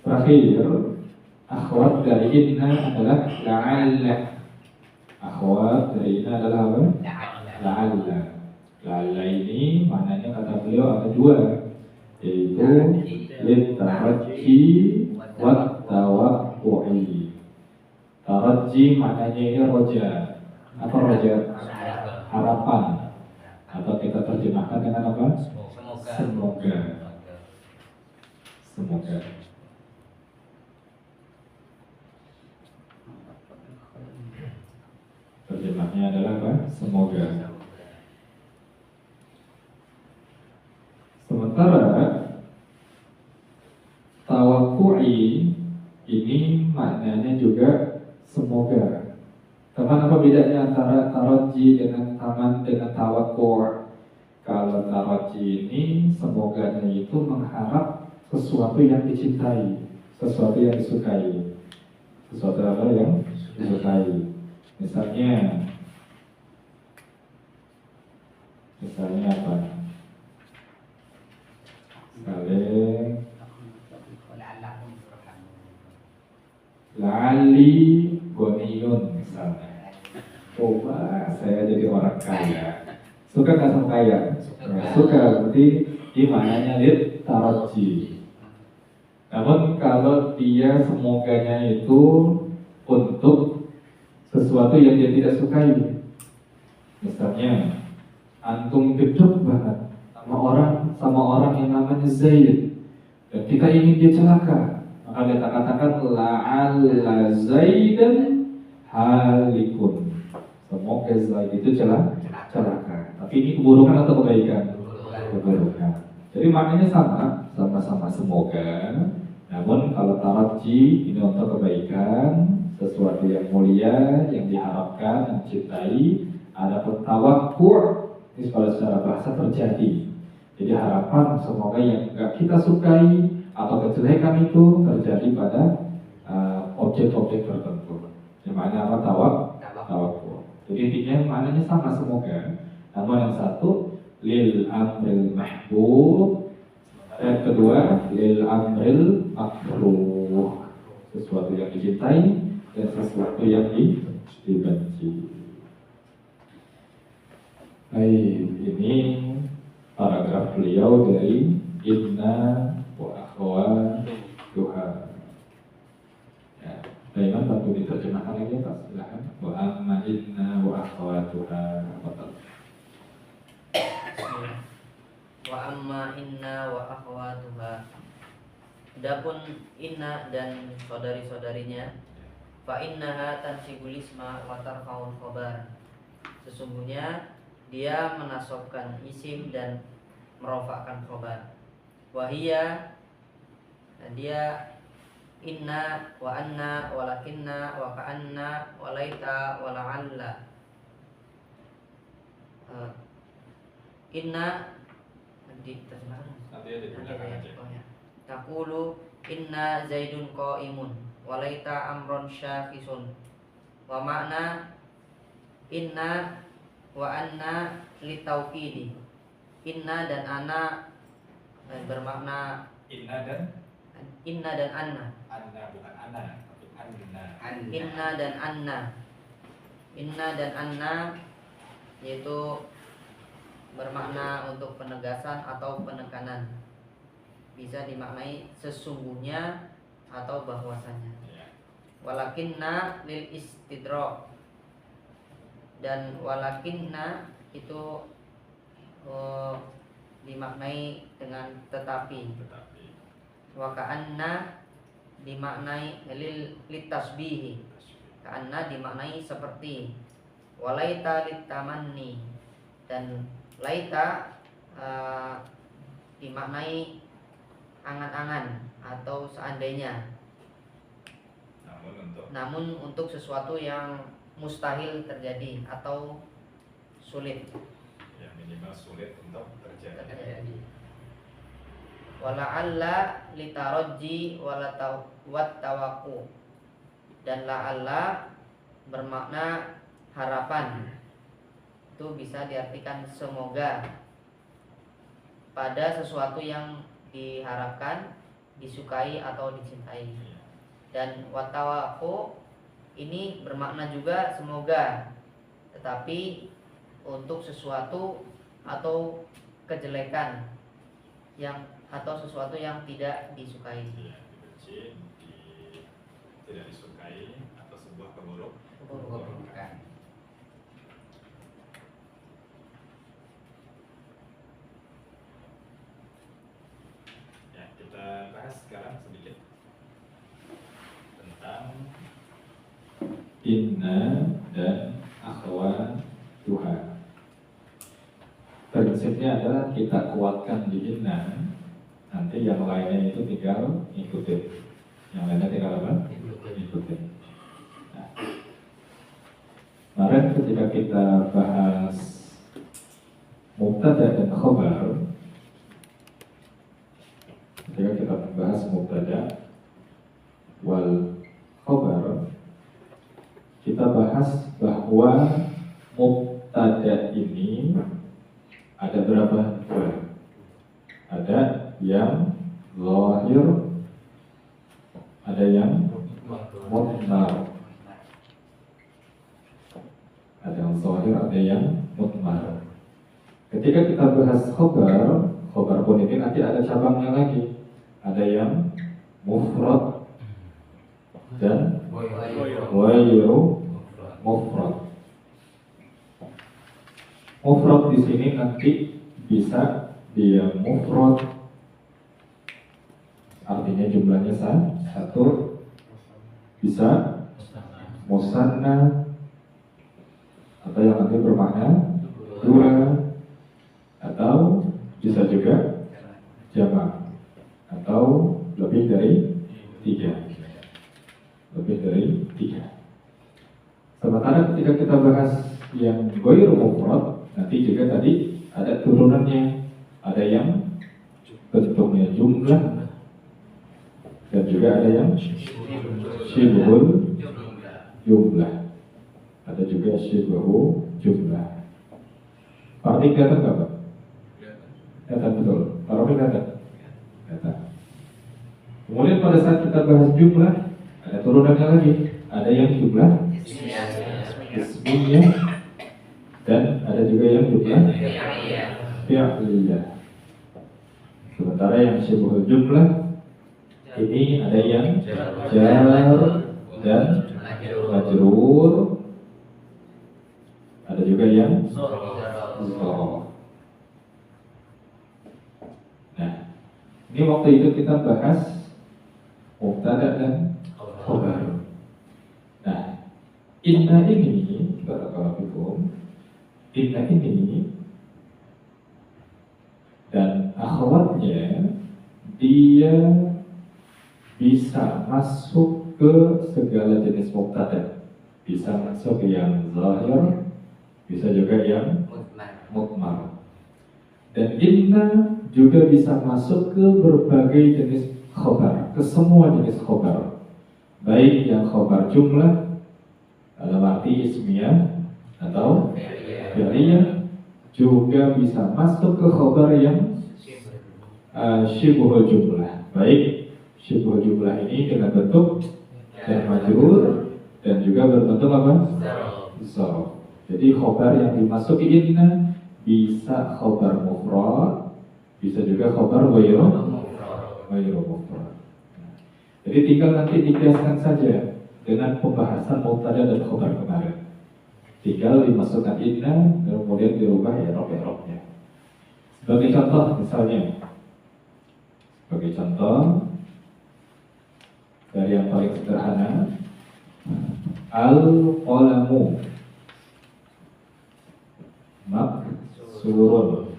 Terakhir, akhwat dari inna adalah la'alla. Akhwat dari inna adalah apa? La'alla. La'alla ini maknanya kata beliau ada dua, yaitu litarajji wa tawaqqu'i. Tarajji maknanya ini roja. Apa roja? Harapan. Atau kita terjemahkan dengan apa? Semoga. Terjemahnya adalah apa? Semoga. Sementara tawakku'i ini maknanya juga semoga. Teman, apa bedanya antara taraji dengan taman dengan tawakku'? Kalau taraji ini semoganya itu mengharap sesuatu yang dicintai, sesuatu yang disukai, sesuatu yang disukai. Misalnya apa? Saling la'ali goniyun misalnya. Coba saya jadi orang kaya. Suka nggak sama kaya? Suka, berarti di mananya lihat taraji. Namun kalau dia semoganya itu untuk sesuatu yang dia tidak sukai, misalnya antum gedek banget sama orang yang namanya Zaid dan kita ingin dia celaka, maka dia katakan la'alla Zaidan halikun. Semoga Zaid itu celaka. Tapi ini keburukan atau kebaikan? Keburukan. Jadi maknanya sama-sama semoga. Namun kalau taraji ini untuk kebaikan, sesuatu yang mulia, yang diharapkan, yang dicintai. Adapun tawakkul ini secara bahasa terjadi. Jadi harapan semoga yang enggak kita sukai atau kejelekan itu terjadi pada objek-objek tertentu. Yang mana apa tawakkul. Jadi intinya maknanya sama semoga. Namun yang satu lil amril mahbub, yang kedua lil amril makruh, sesuatu yang dicintai dan sesuatu yang dibenci. Baik, ini paragraf beliau dari Inna wa akhwatuha. Ya, Daiman bantu diterjemahkan lagi Pak, silakan. Wa amma inna wa akhwatuha. Wa amma inna wa akhwatuha. Adapun inna dan saudari-saudarinya, fa innaha tansibul isma wa tarfa'ul khabar. Sesungguhnya dia menasobkan isim dan merofakkan khobar. Wahia, dia inna wa anna walakinna wa ka'anna walaita wala'alla. Inna Nanti ada di belakang aja. Taqulu inna zaidun qa'imun walaita amron syakhisun. Wa makna inna wa anna litaukidi. Inna dan ana bermakna Inna dan anna. Anna bukan Anna, tapi Anna. Inna dan anna. Inna dan anna yaitu bermakna untuk penegasan atau penekanan. Bisa dimaknai sesungguhnya atau bahwasanya. Walakinna lil istidrak. Dan walakinna itu dimaknai dengan tetapi. Wa ka'anna dimaknai litasbihi. Ka'anna dimaknai seperti. Walaita litamanni. Dan laita dimaknai angan-angan atau seandainya. Namun untuk sesuatu yang mustahil terjadi atau sulit. Ya minimal sulit untuk terjadi. Wala'alla litarajji wattawaqu. Dan la'alla bermakna harapan. Itu bisa diartikan semoga pada sesuatu yang diharapkan, disukai atau dicintai. Dan wattawaqu ini bermakna juga semoga, tetapi untuk sesuatu atau kejelekan yang atau sesuatu yang tidak disukai. Dibenci, tidak disukai atau sebuah keburukan. Ya, kita bahas sekarang sedikit tentang Inna dan akhwatuha. Prinsipnya adalah kita kuatkan di inna, nanti yang lainnya itu tinggal ikutin. Yang lainnya tinggal apa? Ikutin. Nah, kemarin ketika kita bahas mubtada dan khobar, ketika kita membahas mubtada wal khobar, kita bahas bahwa mubtada ini ada berapa dua? Ada yang zahir, ada yang mudmar. Ada yang zahir, ada yang mudmar. Ketika kita bahas khobar, khobar pun ini nanti ada cabangnya lagi. Ada yang mufrad dan ghairu mufrad. Mufrad di sini nanti bisa dia mufrad, artinya jumlahnya satu, bisa musanna atau yang nanti bermakna dua, atau bisa juga Sementara ketika kita bahas yang ghairu mufrad, nanti juga tadi ada turunannya, ada yang bentuknya jumlah dan juga ada yang syibhul jumlah, ada juga syibhul jumlah. Arti kelihatan nggak Pak? Kelihatan betul. Taruh kelihatan. Kelihatan. Kemudian pada saat kita bahas jumlah, ada turunannya lagi. Ada yang jumlah ismiyah dan ada juga yang jumlah fi'liyah. Sementara yang syibhul jumlah ini ada yang jar dan majrur, ada juga yang dzaraf. Nah, ini waktu itu kita bahas mubtada dan khabar. Nah, inna ini, barakallahu fikum, inna ini dan akhwatnya dia bisa masuk ke segala jenis mubtada, bisa masuk ke yang zahir, bisa juga yang mudmar. Dan inna juga bisa masuk ke berbagai jenis khobar, ke semua jenis khobar, baik yang khobar jumlah dalam arti ismiyah atau fi'liyah, juga bisa masuk ke khobar yang syibhul jumlah, baik syibhul jumlah ini dengan bentuk jar majrur dan juga berbentuk apa? Dzaraf. Jadi khobar yang dimasuki inna bisa khobar mufrad, bisa juga khobar ghairu mufrad. Jadi tinggal nanti dikiaskan saja dengan pembahasan mubtada dan khobar kemarin. Tinggal dimasukkan inna dan kemudian dirubah i'rab-i'rabnya. Sebagai contoh misalnya, sebagai contoh dari yang paling sederhana, al-qalamu maksurun.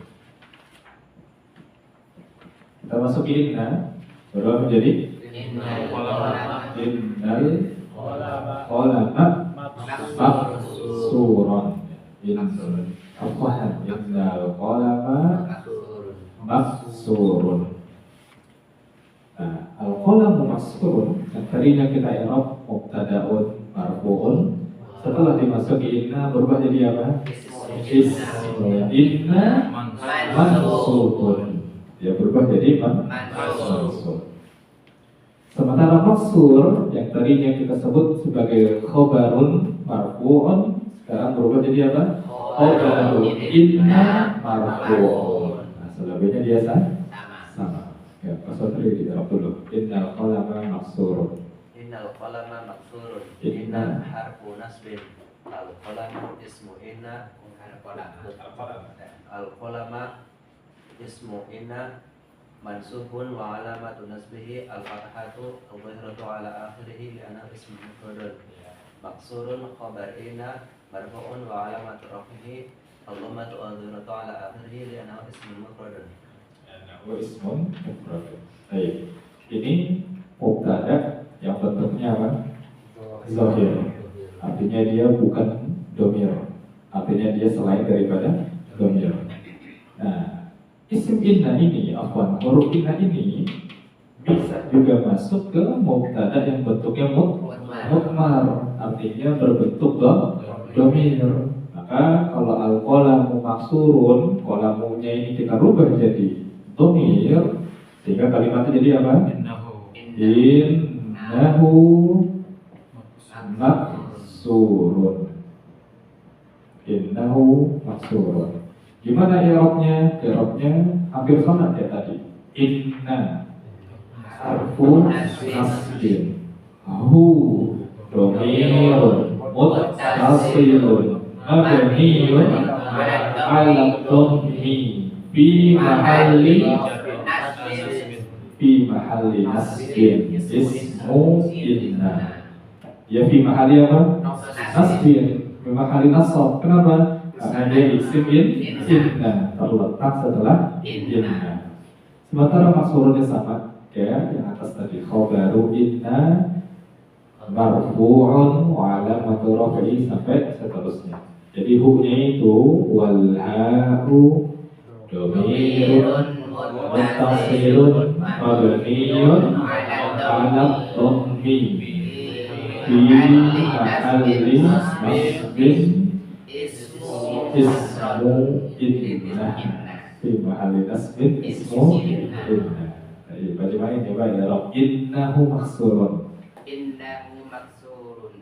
Kita masukin inna, berubah menjadi innal qalama maksurun. Innal qalama maksurun. Nah, al-qalamu maksurun yang tadinya kita i'rab mubtada'un marfu'un, setelah dimasuki inna berubah jadi apa? Inna mansubun. Ya berubah jadi mansub. Sementara maksur yang tadinya kita sebut sebagai khobarun marfu'un, sekarang berubah jadi apa? Khobarun inna marfu'un. Nah, selebihnya dia sama. Ya, pasal tadi di Arab dulu. Innal qalama maksurun. Innal qalama maksurun. Inna harfu nasbin. Al qalama ismu inna. Al qalama ismu inna mansubun wa alamatu nasbihi al fathatu adh-dhahiratu ala akhirih li'anna ismu mufradun. Maksurun khabar inna marfu'un wa alamatu raf'ihi al-dhammatu adh-dhahiratu ala akhirih li'anna ismu mufradun. Wa ismun mufrad. Baik. Ini mubtada yang bentuknya apa? Zahir. Artinya dia bukan domir. Artinya dia selain daripada domir. Nah, isim inna ini, huruf inna ini bisa juga masuk ke mubtada yang bentuknya mudmar, artinya berbentuk domir. Maka kalau al-qalamu maksurun, qalamunya ini kita rubah jadi domir, sehingga kalimatnya jadi apa? Innahu maksurun. Innahu maksurun. Gimana i'rabnya? I'rabnya hampir sama kayak tadi. Inna harfu nasbin, hu dhamirun muttasilun mabniun ala dhammi fi mahalli nasbin ismu inna. Ya fi mahalli apa? Nasbin. Fi mahalli nasab. Kenapa? Karena dia isim inna terletak setelah inna. Sementara maksurunnya sama kayak yang atas tadi, khobaru inna marfu'un wa alamatu raf'i sampai seterusnya. Jadi hu-nya itu wal ha'u dhamirun muttasilun mabniun ala dhammi fi mahalli nasbin ismu inna fi mahalli nasbin ismu inna. Jadi bagaimana coba ya Rob? Innahu maksurun. Innahu maksurun.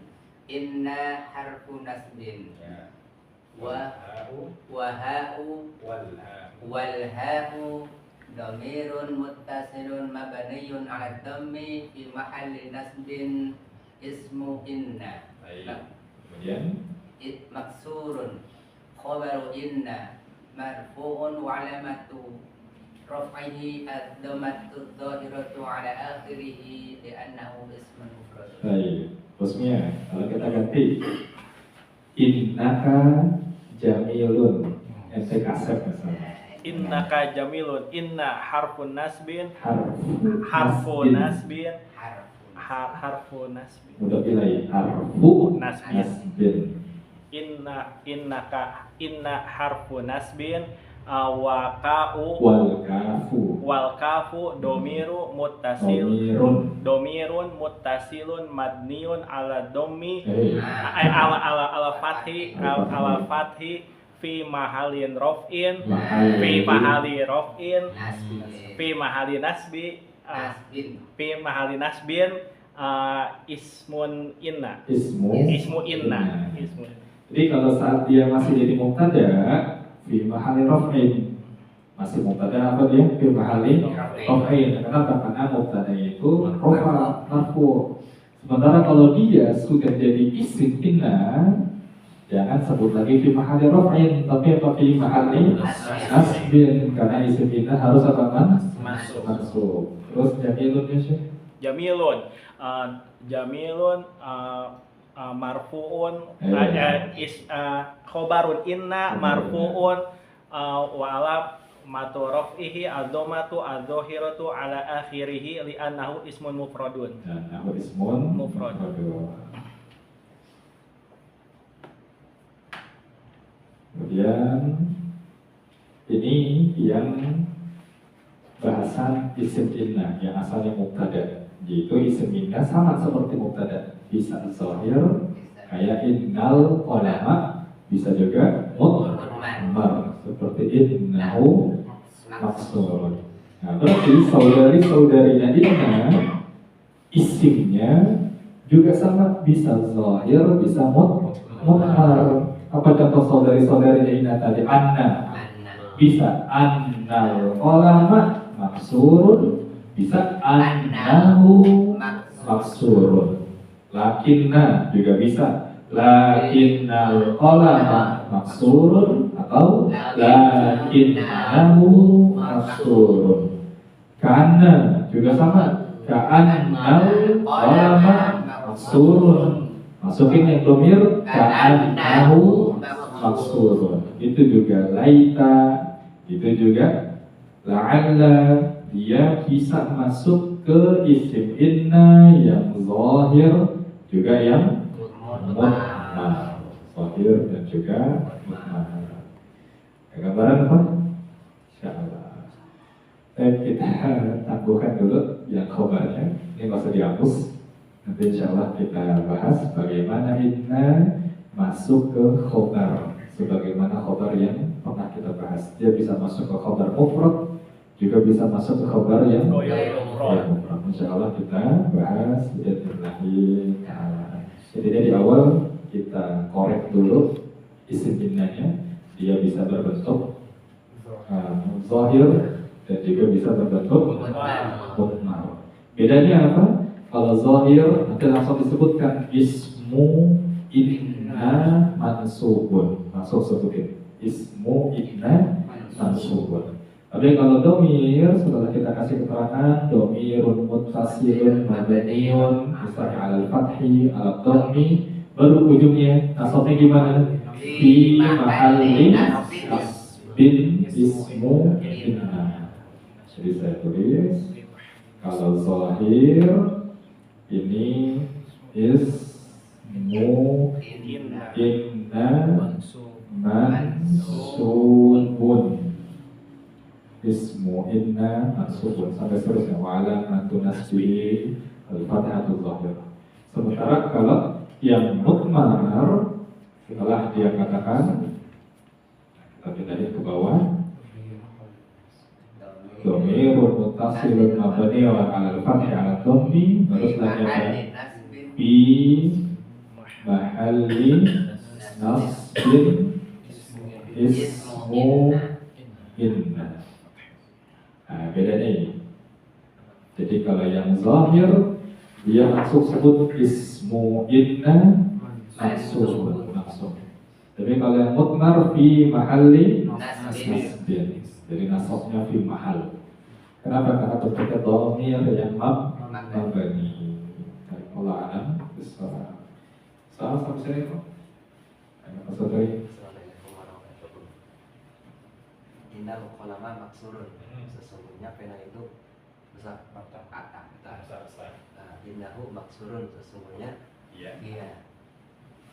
Inna harfu nasbin. Ya. Wa ha'u ha'u wal ha'u dhamirun muttasilun mabniyun 'ala dhammi fi mahalli nasbin ismu inna. baik. Kemudian Maksurun khabaru inna marfu'un wa 'alamatu raf'ihi ad-dhammatu dhahiratu 'ala akhirih li'annahu ismun mufrad. Baik, bosnya kalau kita ganti innaka jamilun, ente kasep misalnya. Innaka jamilun. Inna harfun nasbin. Harfu Harfu nasbin. Harfun Harfu nasbin. Mudah pilih harfu Nasbin. nasbin. Inna harfu nasbin. Wa ka'u Wal kafu wal kafu domiru muttasil dhamirun. domirun muttasilun madniun ala domi Eh, ala fathi fi mahalin rof'in mahal. fi mahali rof'in nasbin fi mahali nasbi nasbin fi mahali nasbin ismun inna Ismu ismu inna. Jadi kalau saat dia masih jadi mubtada fi mahali raf'in, masih mubtada apa dia? Fi mahali raf'in. Kenapa? Karena mubtada itu rafa marfu. Sementara kalau dia sudah jadi isim inna, jangan sebut lagi fi mahali raf'in, tapi apa fi mahali nasbin, karena isim inna harus apa kan? Masuk. Terus jamilun ya Syekh? Jamilun marfuun khobarun inna marfuun wa ala matu raf'ihi ad-dhammatu adh-dhahiratu ala akhirih li'annahu ismun mufradun. Dan aku ismun Mufrad. Kemudian ini yang bahasan isim inna yang asalnya mubtada, yaitu isim inna sama seperti mubtada, bisa zahir kayak innal ulama, bisa juga mudmar seperti innahu maksur. Nah, berarti saudari-saudarinya inna isimnya juga sama, bisa zahir, bisa mudmar. Apa contoh saudari-saudarinya inna tadi? Anna. Bisa annal ulama maksurun, bisa annahu maksurun. Lakinna juga bisa lakinnal ulama maksurun atau lakinnahu maksurun. Kana juga sama, ka'annal ulama maksurun. Masukin yang domir ka'annahu maksurun. Itu juga laita, itu juga la'alla. Dia bisa masuk ke isim inna yang zahir juga yang mudmar, zahir dan juga mudmar. Gambaran apa? Insyaallah. Kita tangguhkan dulu yang khobarnya. Ini nggak usah dihapus. Nanti insyaallah kita bahas bagaimana inna masuk ke khobar, sebagaimana khobar yang pernah kita bahas. Dia bisa masuk ke khobar mufrad, juga bisa masuk ke khobar yang mufrad. Insyaallah kita bahas biidznillah ta'ala. Jadi dari awal kita korek dulu isim innanya, dia bisa berbentuk zahir dan juga bisa berbentuk mudmar. Bedanya apa? Kalau zahir nanti langsung disebutkan ismu inna mansubun, langsung sebutin ismu inna mansubun. Tapi kalau domir, setelah kita kasih keterangan domirun muttasilun mabniun misalnya alal fathi alal dhammi, baru ujungnya nasabnya gimana? Fi mahallin nasbin ismu inna. Jadi saya tulis kalau zahir ini ismu Inna. inna Mansub. mansubun. Ismu inna mansubun sampai seterusnya wa alamatun nasbihi al-fathatul zahirah. Sementara kalau yang mudmar setelah dia katakan, kita pindahin ke bawah, dhamirun muttasilun mabniun 'ala al-fathi 'ala dhammi, terus lagi ada fi mahalli nasbin ismu inna. Nah, bedanya ini. Jadi kalau yang zahir dia langsung sebut ismu inna mansub. Tapi kalau yang mudmar fi mahalli nasbin. Jadi nasabnya fi mahal. Kenapa? Karena bentuknya dhamir yang mabni. Allah alam bisawab. Salah sampai sini kok. Maksudnya Innal qalama maksurun. Sesungguhnya pena itu besar kata. Besar. Nah, innahu maksurun, sesungguhnya Iya.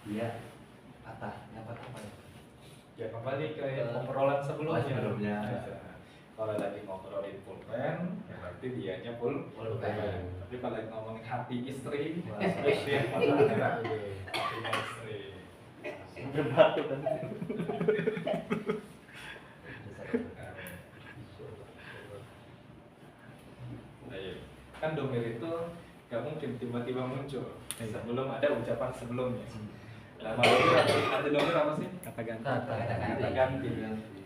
dia patah. Yang patah apa ya? Ya kembali ke obrolan sebelumnya. Sebelumnya. Kalau lagi ngobrolin pulpen, ya berarti dianya pulpen. Tapi kalau ngomongin hati istri, dia patah. Hatinya istri. Berbatu kan. Ayo. Kan domir itu gak mungkin tiba-tiba muncul sebelum ada ucapan sebelumnya. Nah, maksudnya arti domir apa sih? Kata ganti. Kata ganti.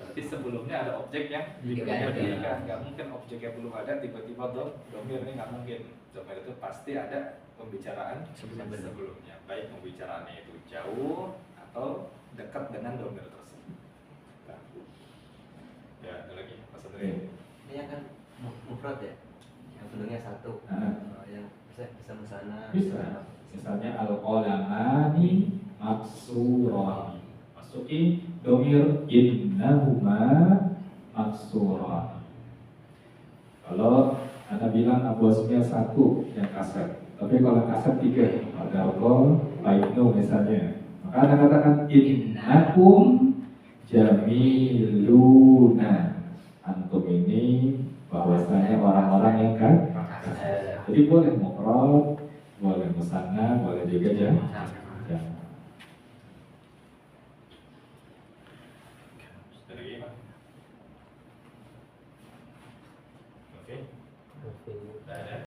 Berarti sebelumnya ada objek yang digantikan. Gak mungkin objek yang belum ada tiba-tiba domir, ini gak mungkin. Domir itu pasti ada pembicaraan sebelumnya. Baik pembicaraannya itu jauh atau dekat dengan domir tersebut. Nah. Ya, ada lagi Mas Andri. Ini kan mufrad ya, yang bentuknya satu. Yang bisa musana. bisa. Misalnya al-qalamani maksurani. Masuki domir innahuma maksurani. Kalau Anda bilang Abu Asmiyah satu yang kasar, tapi kalau kasar tiga, ada Allah, baiknu misalnya, maka Anda katakan innakum jamiluna. Antum ini bahwasanya orang-orang yang kasar. Jadi boleh mufrad, boleh musanna, boleh juga jamak.